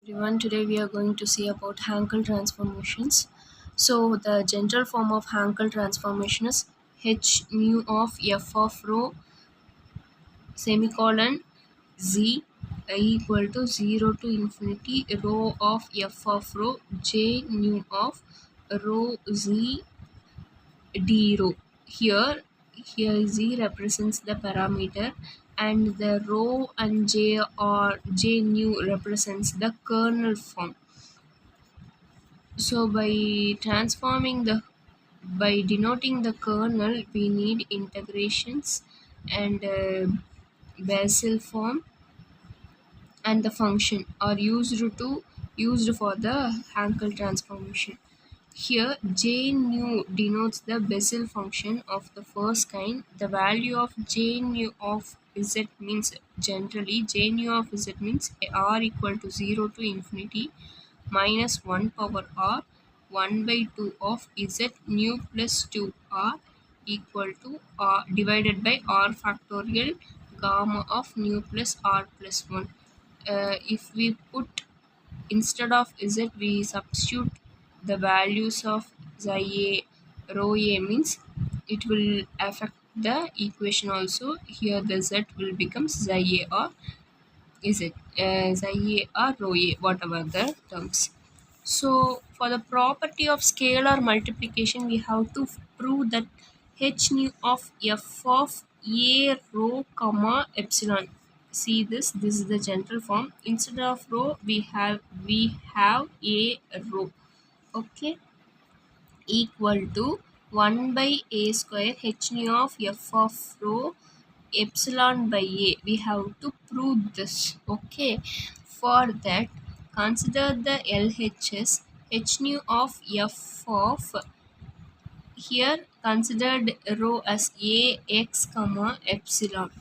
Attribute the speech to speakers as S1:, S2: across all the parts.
S1: Everyone, today we are going to see about hankel transformations. So the general form of hankel transformation is h nu of f of rho semicolon z equal to 0 to infinity rho of f of rho j nu of rho z d rho. Here z represents the parameter and the rho and j or j nu represents the kernel form. So by denoting the kernel, we need integrations and Bessel form and the function are used for the Hankel transformation. Here, J nu denotes the Bessel function of the first kind. The value of J nu of z means generally J nu of z means r equal to 0 to infinity minus 1 power r 1 by 2 of z nu plus 2 r equal to r divided by r factorial gamma of nu plus r plus 1. If we put instead of z we substitute the values of xi a rho a means it will affect the equation also. Here the z will become xi a or is it xi a or rho a, whatever the terms. So for the property of scalar multiplication, we have to prove that h nu of f of a rho comma epsilon. See this. This is the general form. Instead of rho, we have a rho. Okay, equal to 1 by a square h nu of f of rho epsilon by a. We have to prove this. Okay, for that consider the LHS h nu of f of here considered rho as a x comma epsilon.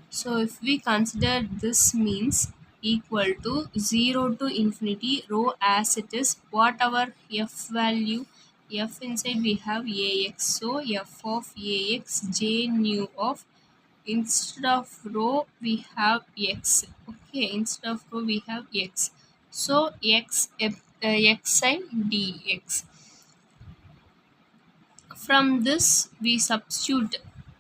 S1: So if we consider this means equal to 0 to infinity rho as it is, whatever f value f inside we have ax, so f of ax j nu of instead of rho we have x. Okay, instead of rho we have x, so x sin dx. From this we substitute,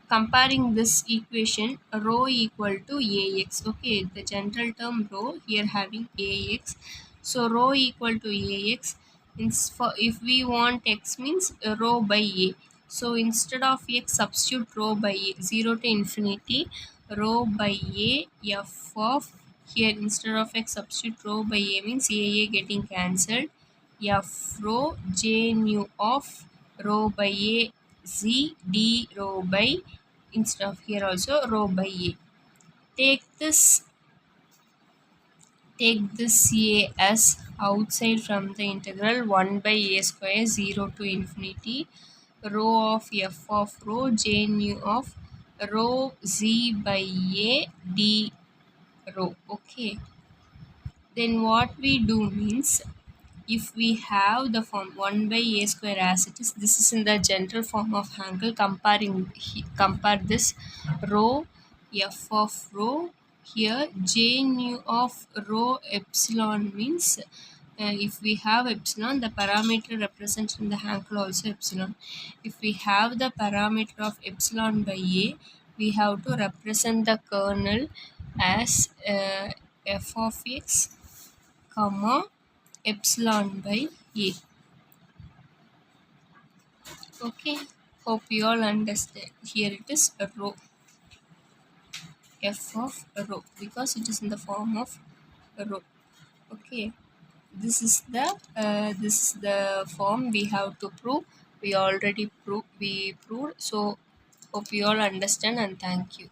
S1: comparing this equation rho equal to ax. Okay, the general term rho here having ax, so rho equal to ax. If we want x means rho by a, so instead of x substitute rho by a, 0 to infinity rho by a f of, here instead of x substitute rho by a means a getting cancelled, f rho j nu of rho by a z d rho by, instead of here also rho by a. Take this a as outside from the integral 1 by a square 0 to infinity rho of f of rho j nu of rho z by a d rho. Okay, then what we do means, if we have the form 1 by a square as it is, this is in the general form of Hankel. Compare this rho f of rho, here j nu of rho epsilon means if we have epsilon, the parameter represented in the Hankel also epsilon. If we have the parameter of epsilon by a, we have to represent the kernel as f of x comma epsilon by a. Okay, hope you all understand. Here it is a rho, f of rho, because it is in the form of rho. Okay, this is the form we have to prove. We already proved. So hope you all understand and thank you.